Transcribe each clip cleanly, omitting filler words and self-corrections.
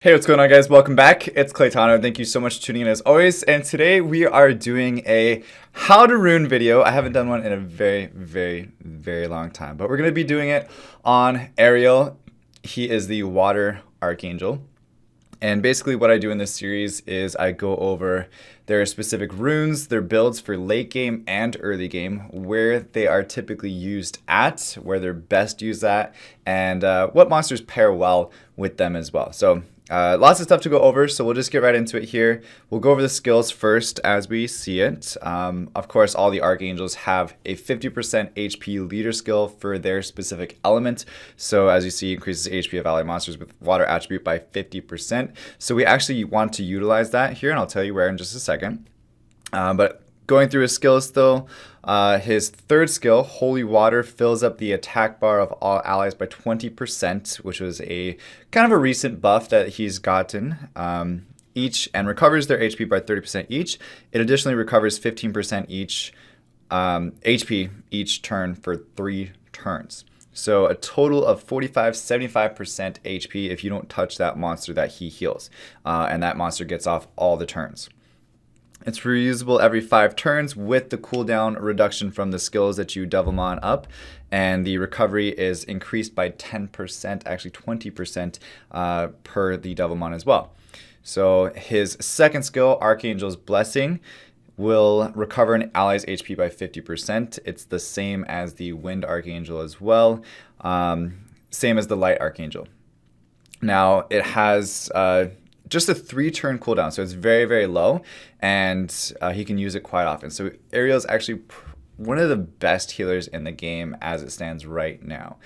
Hey, what's going on, guys? Welcome back. It's Claytano. Thank you so much for tuning in as always. And today we are doing a how to rune video. I haven't done one in a very long time, but we're going to be doing it on Ariel. He is the water archangel. And basically what I do in this series is I go over their specific runes, their builds for late game and early game, where they are typically used at, where they're best used at, and what monsters pair well with them as well. So lots of stuff to go over, so we'll just get right into it here. We'll go over the skills first as we see it. Of course, all the archangels have a 50% HP leader skill for their specific element. So as you see, increases HP of ally monsters with water attribute by 50%. So we actually want to utilize that here, and I'll tell you where in just a second. But going through his skills though, his third skill, Holy Water, fills up the attack bar of all allies by 20%, which was a kind of a recent buff that he's gotten each, and recovers their HP by 30% each. It additionally recovers 15% each HP each turn for 3 turns. So a total of 75% HP if you don't touch that monster that he heals, and that monster gets off all the turns. It's reusable every 5 turns with the cooldown reduction from the skills that you Devilmon up, and the recovery is increased by 10%, actually 20% per the Devilmon as well. So his second skill, Archangel's Blessing, will recover an ally's HP by 50%. It's the same as the Wind Archangel as well, same as the Light Archangel. Now it has just a 3-turn cooldown, so it's very low, and he can use it quite often. So Ariel is actually one of the best healers in the game as it stands right now.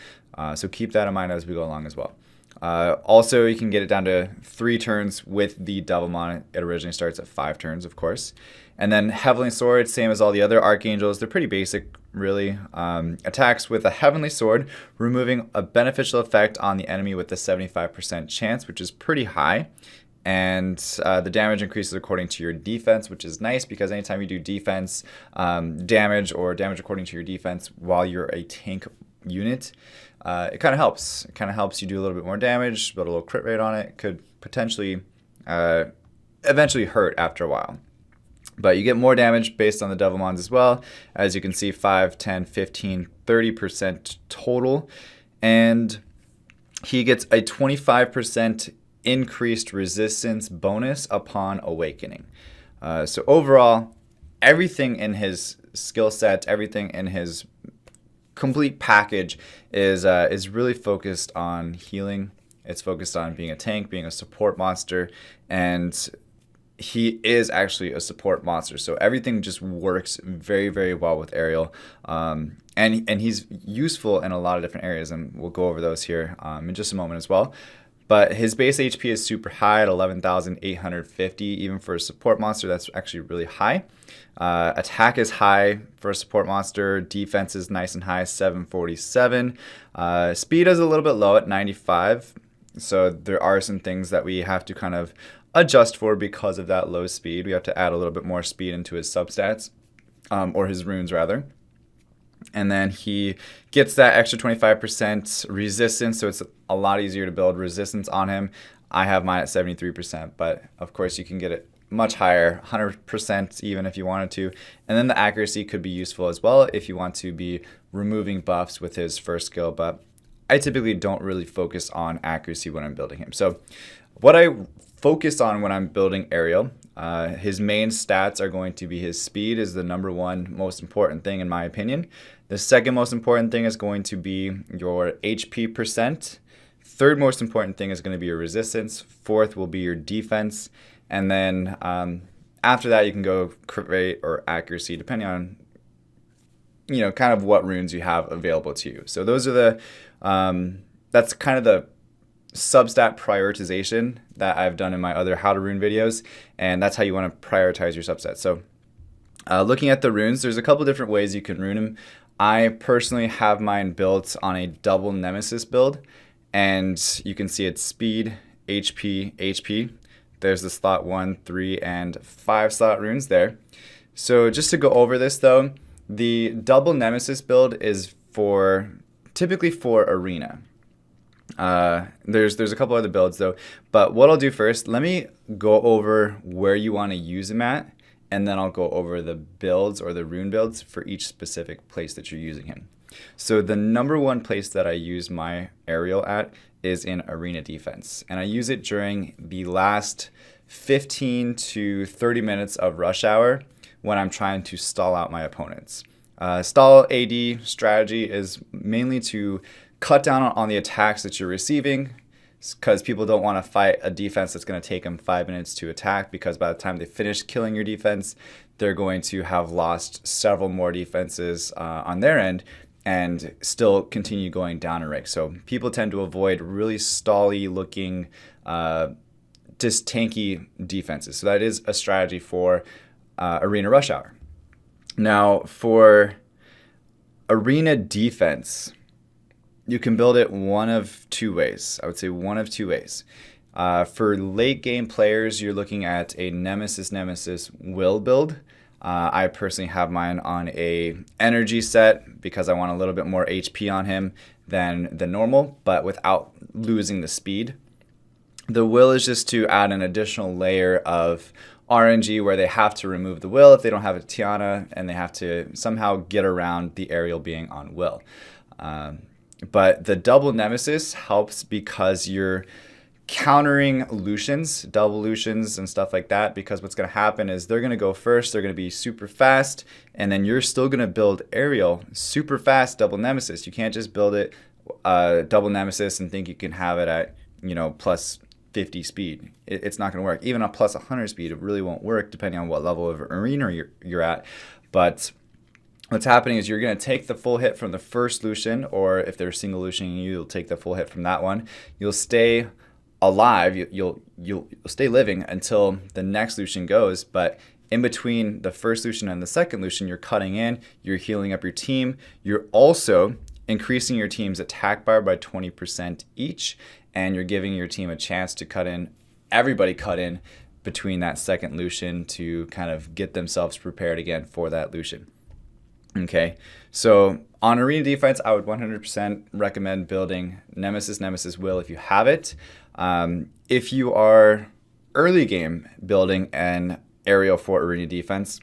So keep that in mind as we go along as well. Also, you can get it down to 3 turns with the Devilmon. It originally starts at 5 turns, of course. And then Heavenly Sword, same as all the other archangels. They're pretty basic, really. Attacks with a Heavenly Sword, removing a beneficial effect on the enemy with a 75% chance, which is pretty high. And the damage increases according to your defense, which is nice because anytime you do defense damage or damage according to your defense while you're a tank unit, it kind of helps. It kind of helps you do a little bit more damage, build a little crit rate on it. Could potentially eventually hurt after a while. But you get more damage based on the Devilmons as well. As you can see, 5, 10, 15, 30% total. And he gets a 25% increased resistance bonus upon awakening. So overall, everything in his skill set, everything in his complete package is really focused on healing. It's focused on being a tank, being a support monster, and he is actually a support monster. So everything just works very well with Ariel. And he's useful in a lot of different areas, and we'll go over those here in just a moment as well. But his base HP is super high at 11,850. Even for a support monster, that's actually really high. Attack is high for a support monster. Defense is nice and high, 747. Speed is a little bit low at 95. So there are some things that we have to kind of adjust for because of that low speed. We have to add a little bit more speed into his substats, or his runes rather. And then he gets that extra 25% resistance, so it's a lot easier to build resistance on him. I have mine at 73%, but of course you can get it much higher, 100% even if you wanted to. And then the accuracy could be useful as well if you want to be removing buffs with his first skill, but I typically don't really focus on accuracy when I'm building him. So what I focus on when I'm building Ariel, his main stats are going to be his speed is the #1 most important thing in my opinion. The second most important thing is going to be your HP percent. Third most important thing is going to be your resistance. Fourth will be your defense. And then after that you can go crit rate or accuracy depending on kind of what runes you have available to you. So those are the that's kind of the substat prioritization that I've done in my other how to rune videos, and that's how you want to prioritize your subsets. So looking at the runes, there's a couple different ways you can rune them. I personally have mine built on a double nemesis build, and you can see it's speed, HP. There's the slot 1, 3, and 5 slot runes there. So just to go over this though, the double nemesis build is typically for arena. There's a couple other builds though, but what I'll do first, let me go over where you want to use them at, and then I'll go over the builds or the rune builds for each specific place that you're using him. So the number one place that I use my aerial at is in arena defense, and I use it during the last 15 to 30 minutes of rush hour when I'm trying to stall out my opponents. Stall AD strategy is mainly to cut down on the attacks that you're receiving, because people don't want to fight a defense that's going to take them 5 minutes to attack, because by the time they finish killing your defense, they're going to have lost several more defenses on their end and still continue going down in rank. So people tend to avoid really stally looking, just tanky defenses. So that is a strategy for arena rush hour. Now for arena defense, you can build it one of two ways. I would say one of two ways. For late game players, you're looking at a Nemesis will build. I personally have mine on a energy set because I want a little bit more HP on him than the normal, but without losing the speed. The will is just to add an additional layer of RNG where they have to remove the will if they don't have a Tiana, and they have to somehow get around the aerial being on will. But the double Nemesis helps because you're countering Lucians, double Lucians and stuff like that, because what's going to happen is they're going to go first, they're going to be super fast, and then you're still going to build aerial super fast double Nemesis. You can't just build it double Nemesis and think you can have it at, you know, plus 50 speed. It's not going to work. Even on plus 100 speed, it really won't work depending on what level of arena you're at. But what's happening is you're going to take the full hit from the first Lucian, or if they're single Lucian, you'll take the full hit from that one. You'll stay alive, you'll stay living until the next Lucian goes, but in between the first Lucian and the second Lucian, you're cutting in, you're healing up your team, you're also increasing your team's attack bar by 20% each, and you're giving your team a chance to cut in, everybody cut in between that second Lucian to kind of get themselves prepared again for that Lucian. Okay, so on arena defense, I would 100% recommend building Nemesis will if you have it. If you are early game building an aerial for arena defense,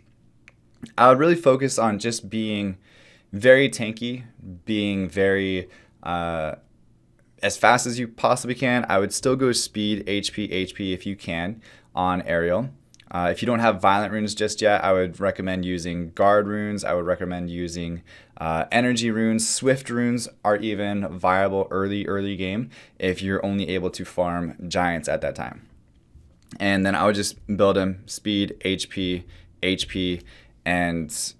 I would really focus on just being very tanky, being very as fast as you possibly can. I would still go speed, HP if you can on aerial. If you don't have violent runes just yet, I would recommend using guard runes. I would recommend using energy runes. Swift runes are even viable early game if you're only able to farm giants at that time. And then I would just build them speed, HP, and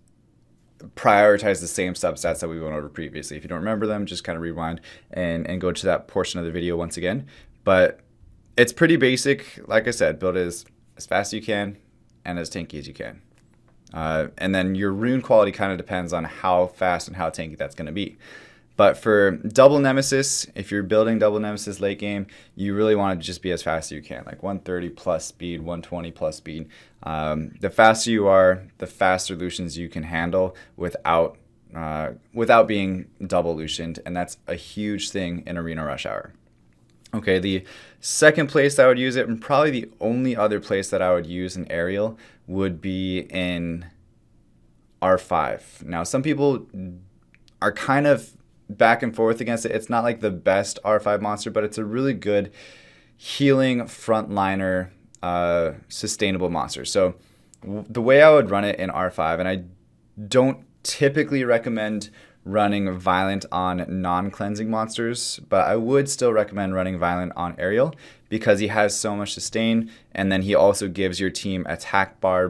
prioritize the same substats that we went over previously. If you don't remember them, just kind of rewind and go to that portion of the video once again. But it's pretty basic. Like I said, build it as fast as you can and as tanky as you can. And then your rune quality kind of depends on how fast and how tanky that's going to be. But for double Nemesis, if you're building double Nemesis late game, you really want to just be as fast as you can, like 130 plus speed, 120 plus speed. The faster you are, the faster Lucians you can handle without being double Lucianed, and that's a huge thing in Arena Rush Hour. Okay, the second place I would use it, and probably the only other place that I would use an aerial, would be in R5. Now, some people are kind of back and forth against it. It's not like the best R5 monster, but it's a really good healing frontliner sustainable monster. So the way I would run it in R5, and I don't typically recommend running Violent on non-cleansing monsters, but I would still recommend running Violent on Ariel because he has so much sustain, and then he also gives your team attack bar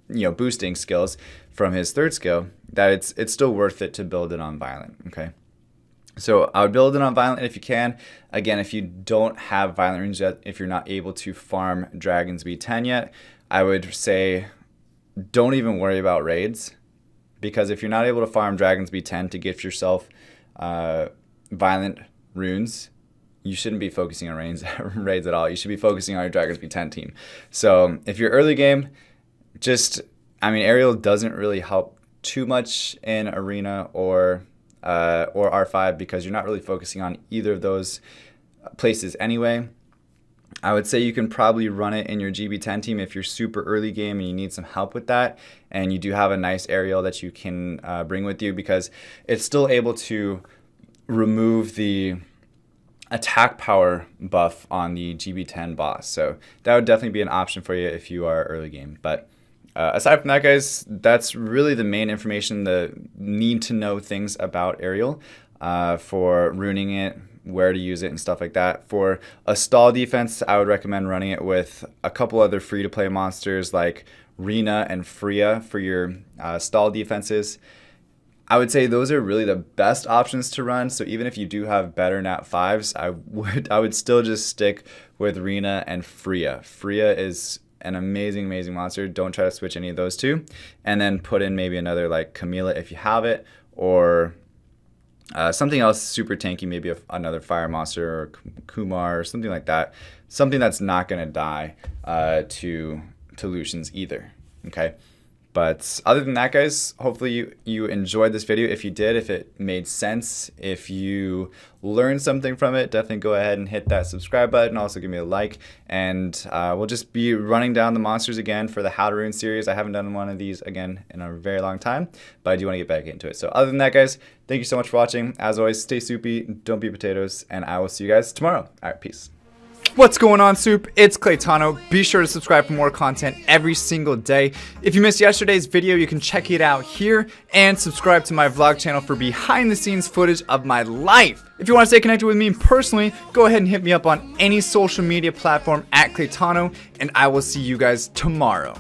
boosting skills from his third skill, that it's still worth it to build it on Violent. Okay, so I would build it on Violent if you can. Again, if you don't have Violent runes yet, if you're not able to farm Dragon's Beat 10 yet, I would say don't even worry about raids. Because if you're not able to farm Dragon's Beat 10 to gift yourself Violent runes, you shouldn't be focusing on raids at all. You should be focusing on your Dragon's Beat 10 team. So if you're early game, Ariel doesn't really help too much in Arena or or R5 because you're not really focusing on either of those places anyway. I would say you can probably run it in your GB10 team if you're super early game and you need some help with that, and you do have a nice aerial that you can bring with you, because it's still able to remove the attack power buff on the GB10 boss. So that would definitely be an option for you if you are early game. But aside from that, guys, that's really the main information, the need to know things about aerial for ruining it, where to use it and stuff like that. For a stall defense, I would recommend running it with a couple other free-to-play monsters like Rena and Freya for your stall defenses. I would say those are really the best options to run. So even if you do have better nat 5s, I would still just stick with Rena and Freya. Freya is an amazing monster. Don't try to switch any of those two, and then put in maybe another like Camilla if you have it, or something else super tanky, maybe another fire monster or Kumar or something like that. Something that's not going to die to Lucians either. Okay. But other than that, guys, hopefully you enjoyed this video. If you did, if it made sense, if you learned something from it, definitely go ahead and hit that subscribe button. Also give me a like. And we'll just be running down the monsters again for the How to Rune series. I haven't done one of these again in a very long time, but I do want to get back into it. So other than that, guys, thank you so much for watching. As always, stay soupy, don't be potatoes, and I will see you guys tomorrow. All right, peace. What's going on, Soup? It's Claytano. Be sure to subscribe for more content every single day. If you missed yesterday's video, you can check it out here, and subscribe to my vlog channel for behind the scenes footage of my life. If you want to stay connected with me personally, go ahead and hit me up on any social media platform at Claytano, and I will see you guys tomorrow.